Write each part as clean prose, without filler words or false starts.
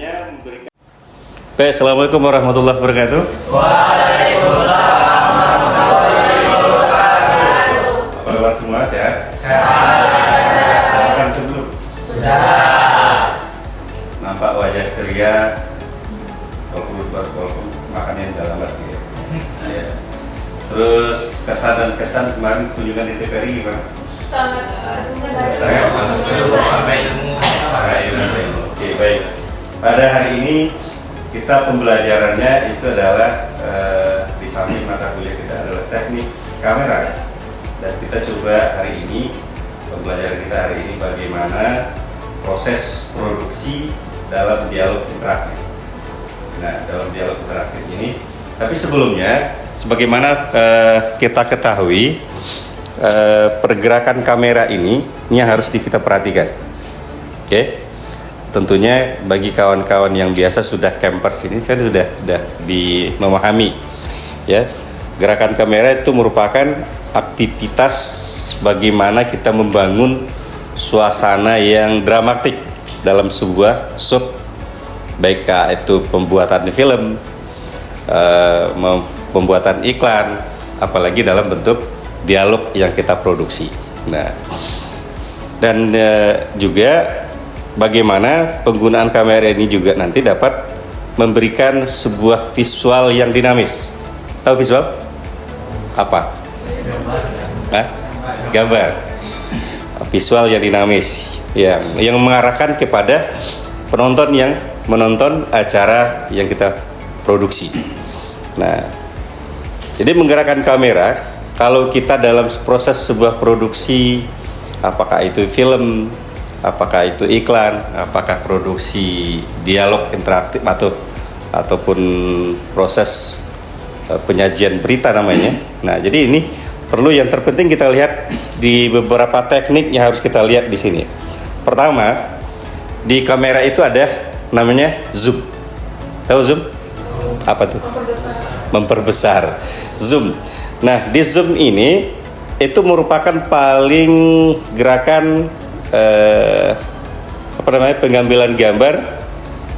semuanya memberikan. Baik, assalamualaikum warahmatullahi wabarakatuh. Waalaikumsalam warahmatullahi wabarakatuh. Apa kabar semua, sehat? Sehat. Makan belum? Sudah. Nampak wajah ceria, walaupun makannya udah lambat ya. Ya. Terus kesan dan kesan kemarin kunjungan di TVRI gimana? Sangat Oke, baik. Pada hari ini kita pembelajarannya itu adalah di samping mata kuliah kita adalah teknik kamera, dan kita coba hari ini pembelajaran kita hari ini bagaimana proses produksi dalam dialog interaktif. Nah, dalam dialog interaktif ini, tapi sebelumnya sebagaimana kita ketahui pergerakan kamera ini harus kita perhatikan. Oke. Tentunya bagi kawan-kawan yang biasa sudah campers ini saya sudah memahami ya, gerakan kamera itu merupakan aktivitas bagaimana kita membangun suasana yang dramatik dalam sebuah shoot, baik itu pembuatan film, pembuatan iklan, apalagi dalam bentuk dialog yang kita produksi. Nah, dan juga bagaimana penggunaan kamera ini juga nanti dapat memberikan sebuah visual yang dinamis. Tahu visual? Apa? Gambar. Visual yang dinamis, yang mengarahkan kepada penonton yang menonton acara yang kita produksi. Nah, jadi menggerakkan kamera, kalau kita dalam proses sebuah produksi, apakah itu film, apakah itu iklan, apakah produksi dialog interaktif ataupun proses penyajian berita namanya. Nah, jadi ini perlu, yang terpenting kita lihat di beberapa teknik yang harus kita lihat di sini. Pertama, di kamera itu ada namanya zoom. Tahu zoom? Apa tuh? Memperbesar. Zoom. Nah, di zoom ini itu merupakan paling gerakan pengambilan gambar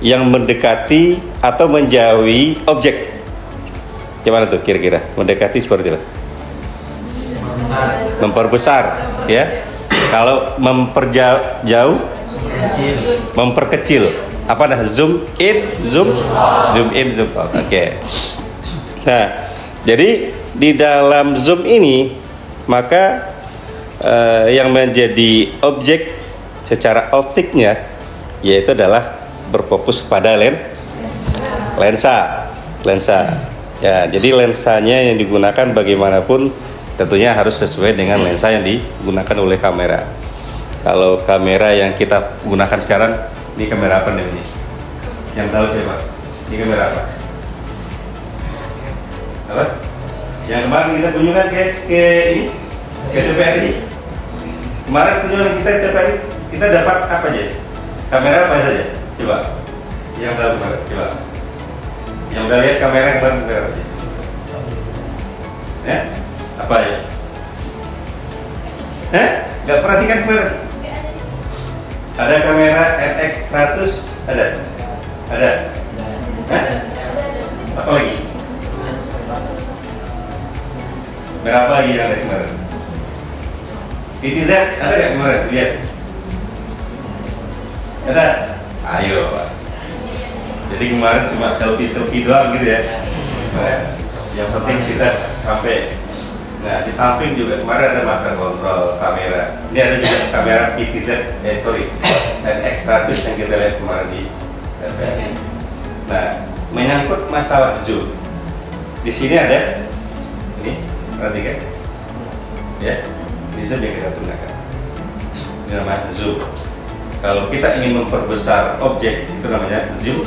yang mendekati atau menjauhi objek. Gimana tuh kira-kira? Mendekati seperti apa? Memperbesar, ya. Kalau memperjauh, memperkecil. Apa nah? Zoom in, zoom out. Oke. Nah, jadi di dalam zoom ini maka yang menjadi objek secara optiknya yaitu adalah berfokus pada lensa. Ya, jadi lensanya yang digunakan bagaimanapun tentunya harus sesuai dengan lensa yang digunakan oleh kamera. Kalau kamera yang kita gunakan sekarang, ini kamera apa nih ini? Yang tahu siapa? Ini kamera apa? Apa? Yang kemarin kita kunjungan ke ini, ke TVRI. Kemarin kunjungan kita ke TVRI, kita dapat apa aja? Kamera apa saja? Coba. Yang tahu kemarin, coba. Yang udah lihat kamera kemarin, kamera apa aja? Ya? Apa ya? Gak perhatikan kemarin? Ada kamera NX100, ada? Apa lagi? Berapa lagi yang ada kemarin? PTZ ada nggak kemarin? Lihat. Ada? Ayo Pak. Jadi kemarin cuma selfie doang gitu ya. Nah, yang penting kita sampai. Nah, di samping juga kemarin ada masa kontrol kamera. Ini ada juga kamera PTZ, NX100 yang kita lihat kemarin di TVRI. Nah, menyangkut masalah zoom. Di sini ada ini, perhatikan. Ya, ini zoom yang kita gunakan. Ini namanya zoom. Kalau kita ingin memperbesar objek, itu namanya zoom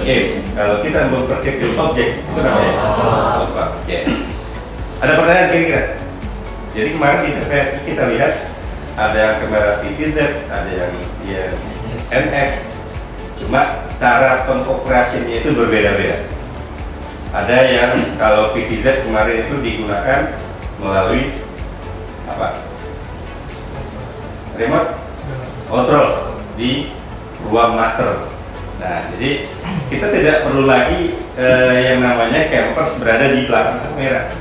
in. Kalau kita memperkecil objek, itu namanya zoom out. Ya. Ada pertanyaan kira-kira? Jadi kemarin di TVRI kita lihat ada yang kamera PTZ, ada yang NX. Cuma cara pengoperasiannya itu berbeda-beda. Ada yang kalau PTZ kemarin itu digunakan melalui apa? Remote control di ruang master. Nah, jadi kita tidak perlu lagi yang namanya campers berada di belakang kamera.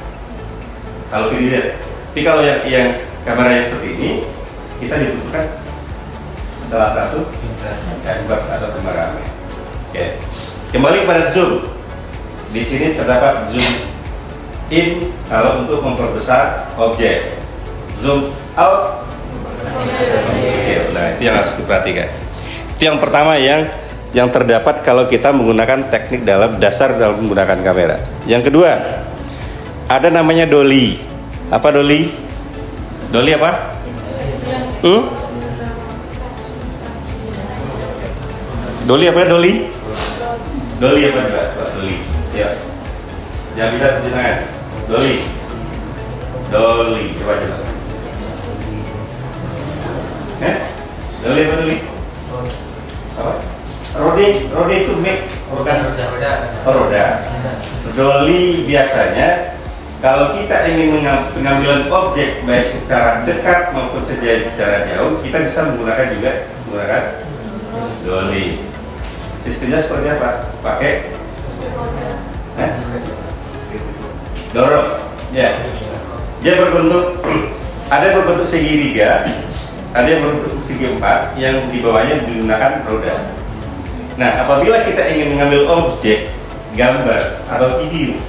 Kalau dilihat, tapi kalau yang kamera yang seperti ini, kita dibutuhkan salah satu campers atau kameramen. Oke, kembali kepada zoom. Di sini terdapat zoom in kalau untuk memperbesar objek, zoom out. Nah, itu yang harus diperhatikan. Itu yang pertama yang terdapat kalau kita menggunakan teknik dalam menggunakan kamera. Yang kedua, ada namanya dolly. Apa dolly? Dolly apa? Dolly apa dolly? Dolly apa juga? Dolly. Ya. Yang bisa sejenengan. Dolly. Dolly. Coba. Dolly apa dolly? Apa? Rode itu make roda. Dolly biasanya kalau kita ingin pengambilan objek baik secara dekat maupun secara jauh, kita bisa menggunakan dolly. Sistemnya seperti apa? Pakai dorong. Ya. Dia ada berbentuk segitiga, ada yang berbentuk segi empat, yang di bawahnya digunakan roda. Nah, apabila kita ingin mengambil objek, gambar atau video,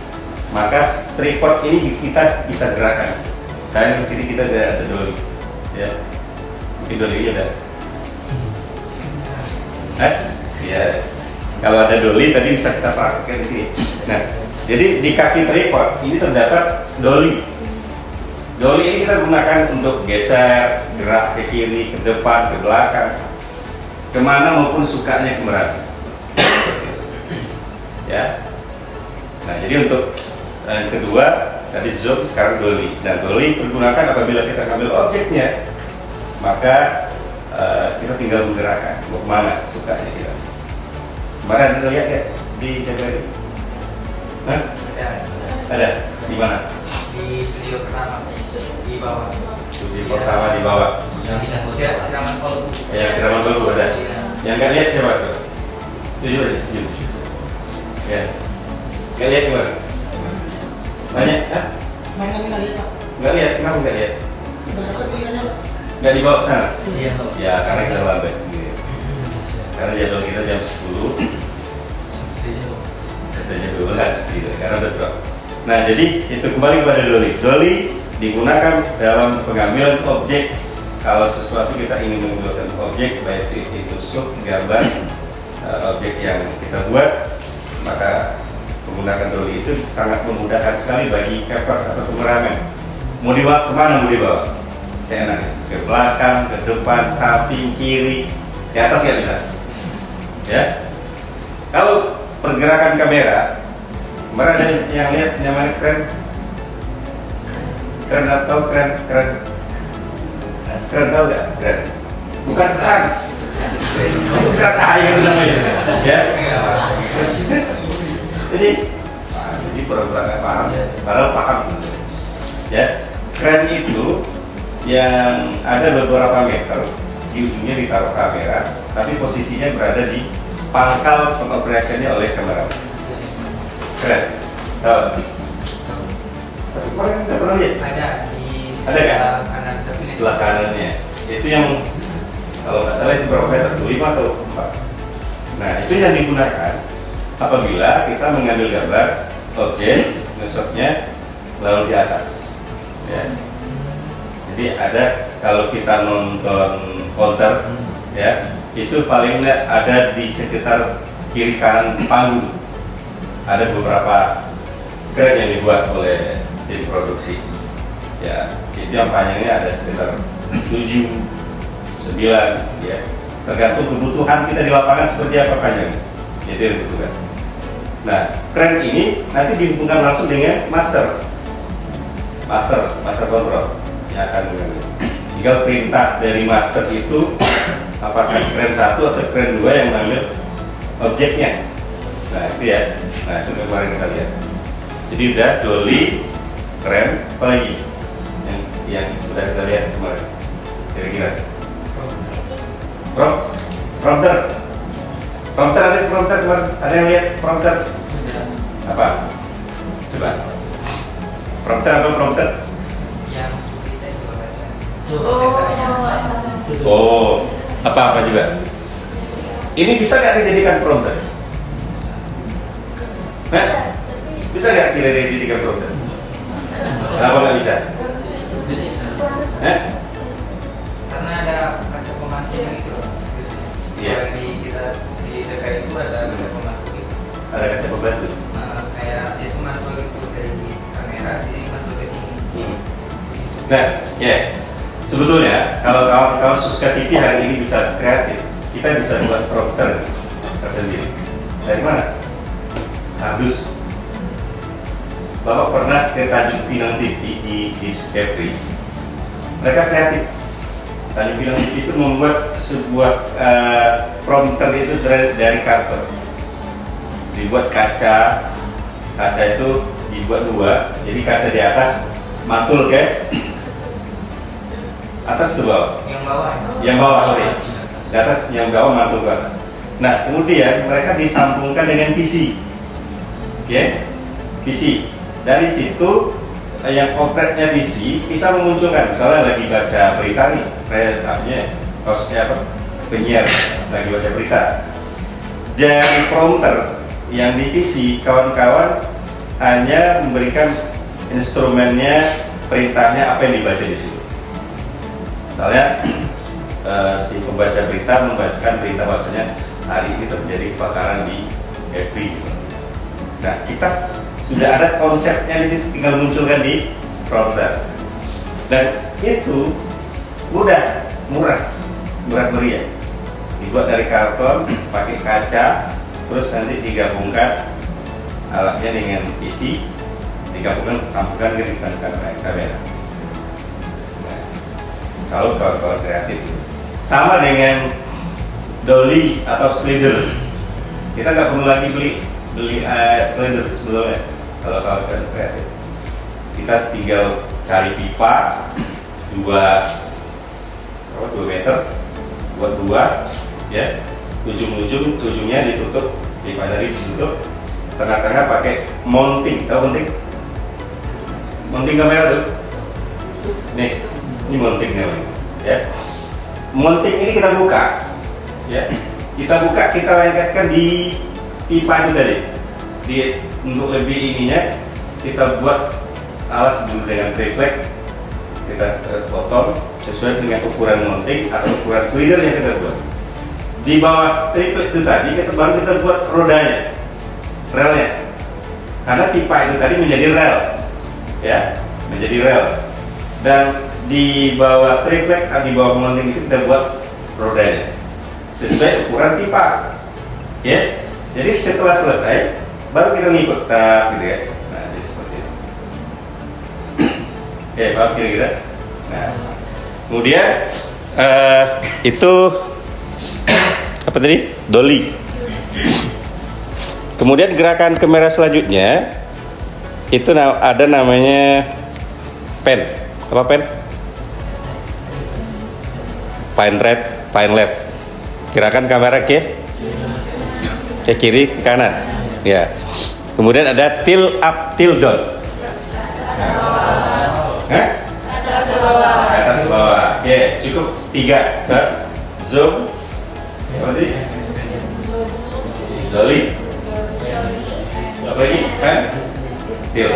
maka tripod ini kita bisa gerakan. Saya di sini kita tidak ada dolly, ya. Mungkin dolly ada. Ya. Kalau ada dolly tadi bisa kita pakai di sini. Nah, jadi di kaki tripod ini terdapat dolly. Dolly ini kita gunakan untuk geser, gerak ke kiri, ke depan, ke belakang, kemana maupun sukanya kemana. Ya. Nah, jadi untuk yang kedua tadi zoom, sekarang dolly. Dan dolly digunakan apabila kita ambil objeknya, maka kita tinggal menggerakkan mau kemana sukanya kita. Kemarin ada lihat ya di Januari? Ada di mana? Di studio pertama di bawah. Studio pertama di bawah. Yang siraman kolbu. Yang siraman kolbu ada. Yang nggak lihat siapa tuh? Jujur aja, jujur. Ya. Nggak lihat gimana? Banyak? Nggak lihat, kenapa nggak lihat? Nggak dibawa ke sana? Ya, karena kita lambat. Karena jadwal kita jam 10, selesainya 12 gitu, karena udah drop. Nah, jadi itu kembali kepada dolly. Dolly digunakan dalam pengambilan objek. Kalau sesuatu kita ingin mengambil objek, baik itu shoot, gambar, objek yang kita buat, maka menggunakan dolly itu sangat memudahkan sekali bagi camper atau kameramen. Mau dibawa kemana? Mau dibawa? Seenaknya, ke belakang, ke depan, samping, kiri, di atas nggak bisa. Ya, kalau pergerakan kamera, kemarin ada yang lihat namanya keren atau keren tahu nggak? Keren, bukan keren, bukan air namanya, ya. Jadi pura-pura nggak paham, padahal paham, ya. Keren itu yang ada beberapa meter, di ujungnya ditaruh kamera, tapi posisinya berada di pangkal pengoperasiannya oleh kamera. Keren. Tahu? Tapi kemarin nggak pernah lihat? Ada di sebelah kanan. Di sebelah kanannya. Itu yang kalau nggak salah itu berapa meter? 5 atau 4. Nah, itu yang digunakan apabila kita mengambil gambar objek, nge-shotnya lalu di atas. Ya. Jadi ada kalau kita nonton konser, ya, itu paling nggak ada di sekitar kiri kanan panggung. Ada beberapa keren yang dibuat oleh tim produksi. Ya, itu yang panjangnya ada sekitar 7, 9, ya. Tergantung kebutuhan kita di lapangan seperti apa panjangnya. Itu yang dibutuhkan. Nah, keren ini nanti dihubungkan langsung dengan master kontrol yang akan mengambil. Tinggal perintah dari master itu apakah keren 1 atau keren 2 yang mengambil objeknya. Nah, itu ya. Nah, itu kemarin kita lihat. Jadi udah dolly, keren, apa lagi yang sudah kita lihat kemarin kira-kira. Prompter ada prompter kemarin? Ada yang lihat prompter? Apa? Coba. Prompter apa prompter? Yang kita juga baca. Oh, apa juga? Ini bisa nggak dijadikan prompter? Hah? Bisa nggak kita dijadikan prompter? Kenapa nggak bisa? Hah? Karena ada kaca pemantunya gitu loh. biasanya. Iya. Kalau kita di TKI itu ada kaca pemantu gitu. Ada kaca pembantu. Kayak dia tuh mantul gitu dari kamera, jadi mantul ke sini. Nah, ya. Sebetulnya kalau kawan-kawan Suska TV hari ini bisa kreatif, kita bisa buat prompter tersendiri. Dari mana? Harus. Bapak pernah ke Tanjung Pinang TV di Kepri. Mereka kreatif. Tanjung Pinang TV itu membuat sebuah prompter itu dari karton. Dibuat kaca itu dibuat dua, jadi kaca di atas mantul ke atas ke bawah. Yang bawah, sorry. Di atas, yang bawah mantul ke atas. Nah, kemudian mereka disambungkan dengan PC. Oke? PC. Dari situ yang operatornya PC bisa memunculkan, misalnya lagi baca berita nih, hostnya apa? Penyiar lagi baca berita. Dari prompter yang di PC, kawan-kawan hanya memberikan instrumennya, perintahnya apa yang dibaca di situ. Misalnya si pembaca berita membacakan berita bahwasanya hari ini terjadi kebakaran di Kepri. Nah, kita sudah ada konsepnya di situ, tinggal munculkan di prompter. Dan itu mudah, murah meriah. Dibuat dari karton, pakai kaca, terus nanti digabungkan alatnya dengan isi, digabungkan, sambungkan ke depan kamera. Kalau kawan-kawan kreatif, sama dengan dolly atau slider, kita nggak perlu lagi beli slider sebelumnya. Kalau kawan-kawan kreatif, kita tinggal cari pipa 2 meter, buat 2, ya, ujungnya ditutup, pipa tadi ditutup, tengah-tengah pakai mounting, tahu mounting kamera tuh, nih. Ini mountingnya, ya. Mounting ini kita buka, ya. Kita lengketkan di pipa itu tadi. Untuk lebih ininya, kita buat alas dulu dengan triplek. Kita potong sesuai dengan ukuran mounting atau ukuran slider yang kita buat. Di bawah triplek itu tadi, baru kita buat rodanya, relnya. Karena pipa itu tadi menjadi rel, ya, menjadi rel. Dan di bawah triplek, di bawah mounting itu kita buat rodanya sesuai ukuran pipa, ya. Jadi setelah selesai baru kita ngikut gitu ya. Nah, jadi seperti itu. Oke, paham kira-kira? Nah, kemudian itu apa tadi? Dolly. Kemudian gerakan kamera selanjutnya itu ada namanya pen. Apa pen? Pine left. Gerakan kamera ke kiri, ke kanan. Ya. Kemudian ada tilt up, tilt down. Hah? Atas ke bawah. Oke, cukup 3. Zoom. Apa tadi? Dolly. Apa lagi? Kan? Tilt.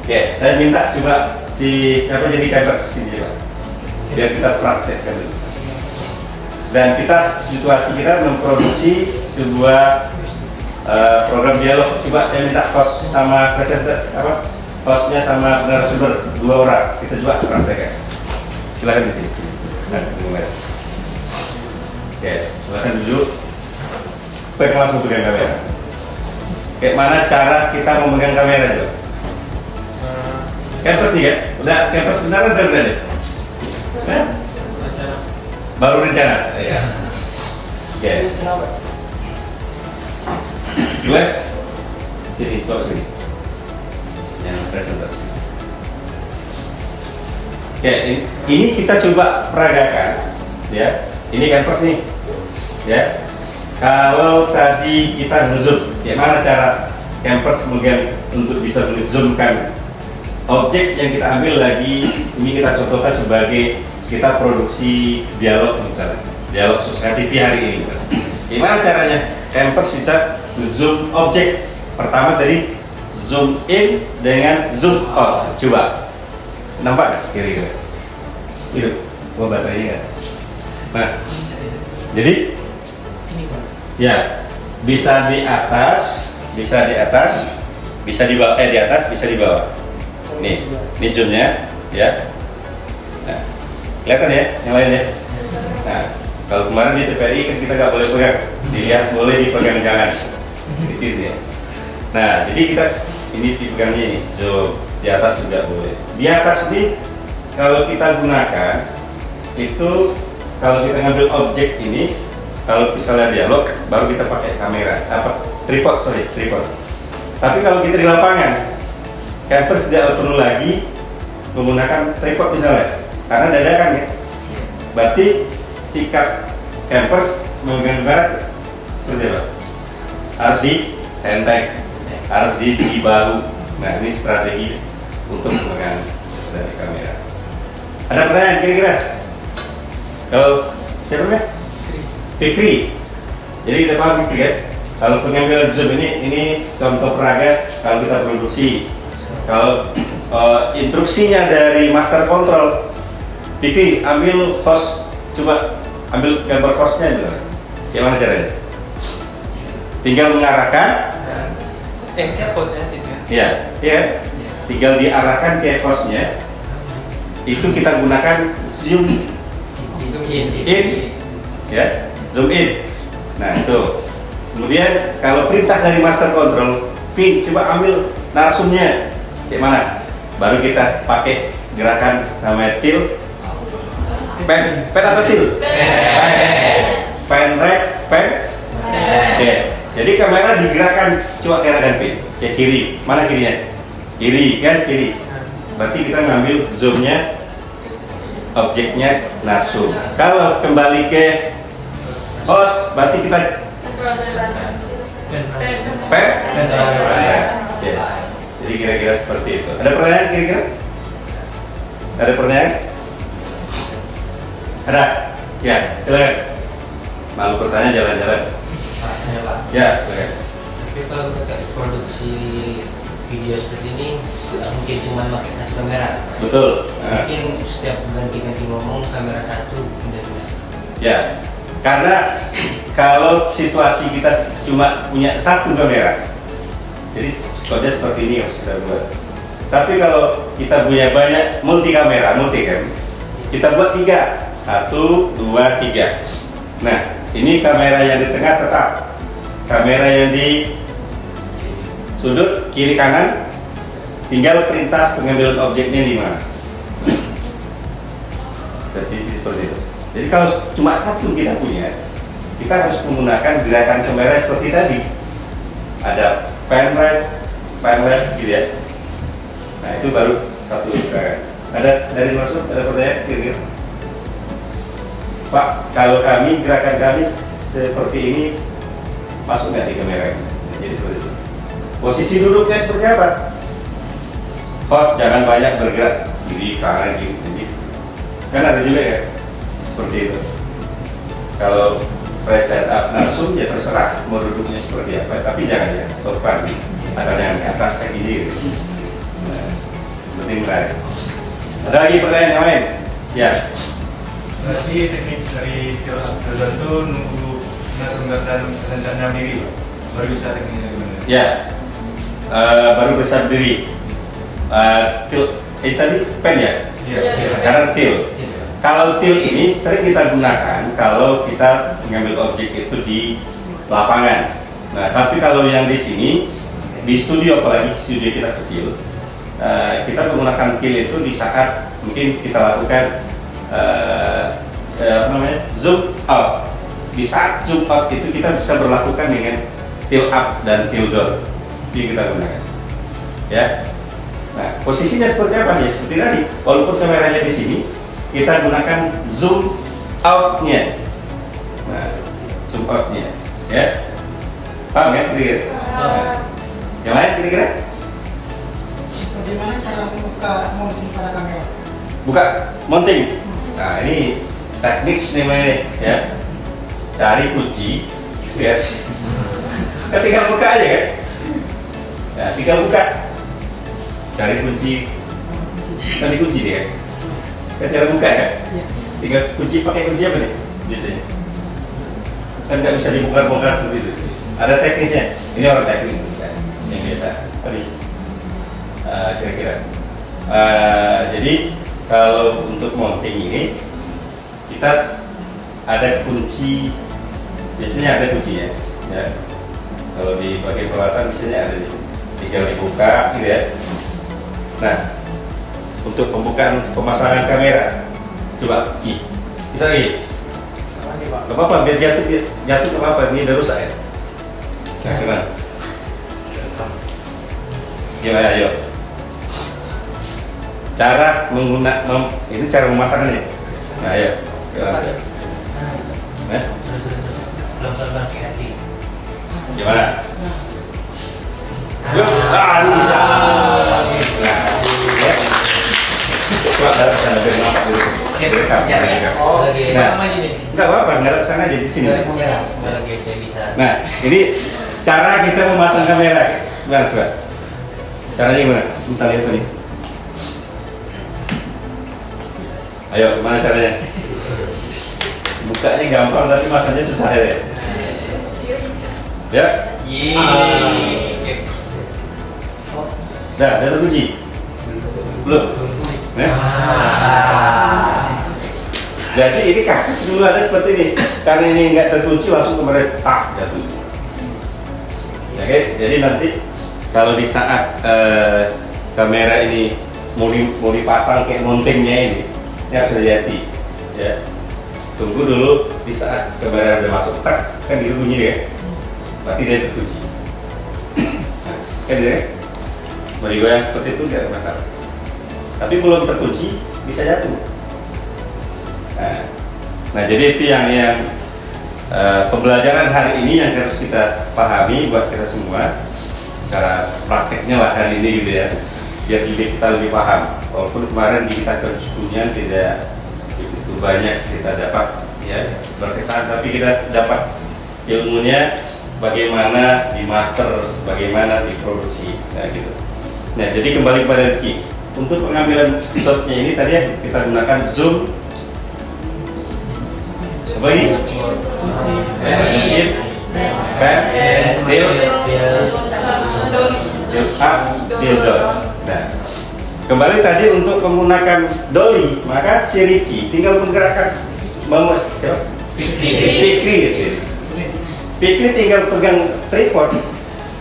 Oke, saya minta coba jadi kamera sini Pak. Biar kita praktekkan dulu. Dan situasi kita memproduksi sebuah program dialog. Coba saya minta host sama presenter, hostnya sama narasumber 2 orang. Kita coba praktekkan. Silakan di sini. Oke, silakan duduk. Pegang langsung pegang kamera. Kayak mana cara kita memegang kamera itu? Canvas nih ya? Udah canvas beneran atau udah deh? Baru rencana? Iya. Oke. Dua. Sini, coba sini. Yang presentasi. Oke, ini kita coba peragakan, ya. Ini canvas nih, ya. Kalau tadi kita nge-zoom, gimana cara campers kemudian untuk bisa men-zoomkan objek yang kita ambil lagi? Ini kita contohkan sebagai kita produksi dialog misalnya, dialog sosial TV hari ini. Gimana caranya campers bisa zoom objek? Pertama tadi zoom in dengan zoom out. Coba nampak nggak kira-kira? Itu, gua baterainya kan. Nah, jadi ya bisa di atas, bisa di atas, bisa di bawah, di atas, bisa di bawah. Nih, ini zoomnya, ya. Nah, kelihatan ya, yang lain ya. Nah, kalau kemarin di TPRI kan kita nggak boleh pegang, dilihat boleh dipegang jangan, gitu ya. Nah, jadi kita ini dipegangnya ini, zoom di atas juga boleh. Di atas ini kalau kita gunakan itu kalau kita ngambil objek ini, kalau misalnya dialog baru kita pakai kamera, tripod. Tapi kalau kita di lapangan, campers tidak perlu lagi menggunakan tripod misalnya, karena dadakan ya. Berarti sikap campers memegang kamera seperti apa? Harus ditenteng, harus di bahu. Nah, ini strategi untuk memegang dari kamera. Ada pertanyaan kira-kira? Kalau siapa namanya? Fikri. Jadi kita paham Fikri ya. Kalau pengambilan zoom ini contoh peraga kalau kita produksi. Kalau instruksinya dari master control, Fikri ambil host, coba ambil gambar hostnya dulu. Gimana caranya? Tinggal mengarahkan. Siapa hostnya? Iya, iya. Tinggal diarahkan ke hostnya. Itu kita gunakan zoom in, ya, zoom in. Nah itu. Kemudian kalau perintah dari master control, pin, coba ambil narsumnya, gimana? Baru kita pakai gerakan namanya tilt, pen atau tilt? Pen right, pen. Oke. Jadi kamera digerakkan, coba gerakan pin ke kiri. Mana kirinya? Kiri kan, kiri. Berarti kita ngambil zoomnya, objeknya narsum. Kalau kembali ke host, berarti kita pen. Oke. Jadi kira-kira seperti itu. Ada pertanyaan kira-kira? Ada pertanyaan? Ada? Ya, silakan. Malu bertanya jalan-jalan. Ya, silakan. Tapi kalau kita produksi video seperti ini nggak mungkin cuma pakai satu kamera. Betul. Mungkin setiap ganti-ganti ngomong kamera satu pindah-pindah. Ya, karena kalau situasi kita cuma punya satu kamera, jadi kode seperti ini harus kita buat. Tapi kalau kita punya banyak multi kamera, multicam, kita buat 3, 1, 2, 3. Nah, ini kamera yang di tengah tetap, kamera yang di sudut kiri kanan, tinggal perintah pengambilan objeknya di mana. Seperti itu. Jadi kalau cuma satu kita punya, kita harus menggunakan gerakan kamera seperti tadi. Ada pan right gitu ya. Nah itu baru satu gerakan. Ada dari maksud ada pertanyaan kira-kira? Pak, kalau kami gerakan kami seperti ini masuk nggak di kamera? Jadi seperti itu. Posisi duduknya seperti apa? Host jangan banyak bergerak kiri kanan gitu. Kan ada juga ya seperti itu. Kalau preset up narsum ya terserah mau duduknya seperti apa, tapi jangan ya sopan, asal jangan ke atas kayak gini gitu. Nah, penting menarik. Ada lagi pertanyaan yang lain? Ya. Berarti teknik dari tertentu nunggu narsum dan kesenjangan diri, baru bisa tekniknya gimana? Ya, baru besar diri. Tadi pen ya? Iya. Sekarang til. Kalau til ini sering kita gunakan kalau kita mengambil objek itu di lapangan. Nah, tapi kalau yang di sini di studio, apalagi studio kita kecil, kita menggunakan til itu di saat mungkin kita lakukan zoom out. Di saat zoom out itu kita bisa berlakukan dengan til up dan til down. Ini kita gunakan. Ya. Nah, posisinya seperti apa nih? Seperti tadi, walaupun kameranya di sini, kita gunakan zoom out-nya. Nah, zoom out-nya. Ya, paham ya kira-kira? Yang lain kira-kira? Bagaimana cara membuka mounting pada kamera? Buka mounting. Nah ini teknik namanya ya. Cari kunci, ya. Kan tinggal buka aja kan? Ya, tinggal buka. Cari kunci, kan dikunci dia. Kan cara buka ya? Tinggal kunci, pakai kunci apa nih biasanya? Kan nggak bisa dibongkar-bongkar seperti itu. Ada tekniknya. Ini orang teknik yang biasa. Habis. Kira-kira. Jadi kalau untuk mounting ini kita ada kunci, biasanya ada kuncinya. Ya. Kalau di bagian peralatan biasanya ada nih. Tinggal dibuka, gitu ya. Nah, untuk pembukaan pemasangan kamera, coba Ki, bisa lagi. Gak apa-apa, biar jatuh gak apa-apa, ini udah rusak ya. Gimana? Gimana, ayo. Cara ini cara memasangnya. Nah, ayo. Gimana? Yuk, bisa. Nah, ya. Coba ada kesana dari nampak dulu. Direkam. Nah, nggak apa-apa, nggak kesana aja di sini. Nah, ini cara kita memasang kamera. Gimana coba? Caranya gimana? Kita lihat tadi. Ayo, gimana caranya? Bukanya gampang tapi masanya susah ya. Ya? Udah terkunci? Belum? Jadi ini kasus dulu ada seperti ini. Karena ini nggak terkunci langsung kemarin jatuh. Ya, oke? Jadi nanti kalau di saat kamera ini mau dipasang kayak mountingnya ini harus hati-hati. Ya. Tunggu dulu di saat kamera udah masuk kan gitu bunyi ya. Berarti dia terkunci. Nah, kan dia mau digoyang seperti itu nggak ada masalah. Tapi belum terkunci bisa jatuh. Nah jadi itu yang pembelajaran hari ini yang harus kita pahami buat kita semua. Cara prakteknya lah hari ini gitu ya, biar kita lebih paham. Walaupun kemarin kita konsulnya tidak begitu banyak kita dapat ya berkesan, tapi kita dapat ilmunya bagaimana di master, bagaimana diproduksi, nah gitu. Nah jadi kembali kepada Ki, untuk pengambilan shotnya ini tadi ya kita gunakan zoom. Apa ini? Nah, kembali tadi untuk menggunakan dolly, maka si Ricky tinggal menggerakkan Fikri tinggal pegang tripod,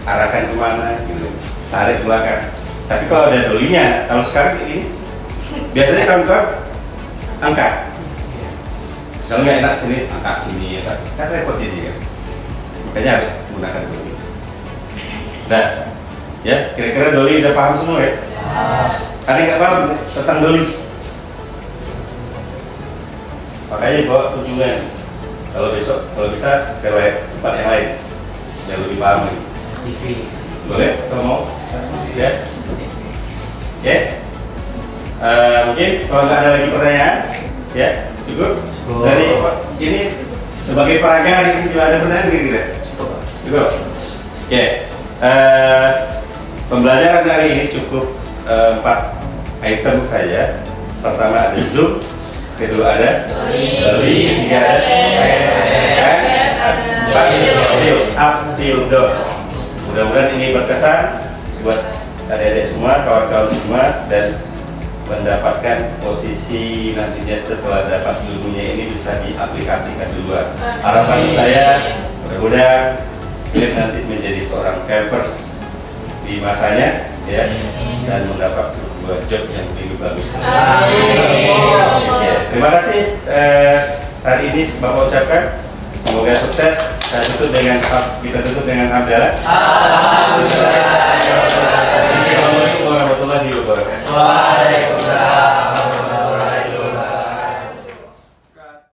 arahkan kemana, gitu, tarik belakang. Tapi kalau ada dolly-nya, kalau sekarang ini biasanya kawan-kawan angkat. Misalnya nggak enak sini, angkat sini, kan repot jadi kan. Makanya harus menggunakan dolly. Nah, ya kira-kira dolly udah paham semua ya? Ada yang nggak paham tentang dolly? Makanya bawa kunjungan. Kalau besok, kalau bisa ke tempat yang lain, yang lebih paham lagi. Boleh? Kalau mau? Ya. Oke. Mungkin kalau nggak ada lagi pertanyaan, ya cukup. Dari ini sebagai peraga hari ini juga ada pertanyaan kira-kira? Cukup. Oke. Pembelajaran hari ini cukup 4 item saja. Pertama ada zoom, kedua ada dolly, ketiga ada up till down. Mudah-mudahan ini berkesan buat adik-adik semua, kawan-kawan semua, dan mendapatkan posisi nantinya setelah dapat ilmunya ini bisa diaplikasikan di luar. Harapan saya mudah-mudahan ini nanti menjadi seorang campers di masanya ya, dan mendapat sebuah job yang lebih bagus. Ya, terima kasih hari ini Bapak ucapkan, semoga sukses. Kita tutup dengan hamdalah. Assalamualaikum warahmatullahi wabarakatuh. Waalaikumsalam.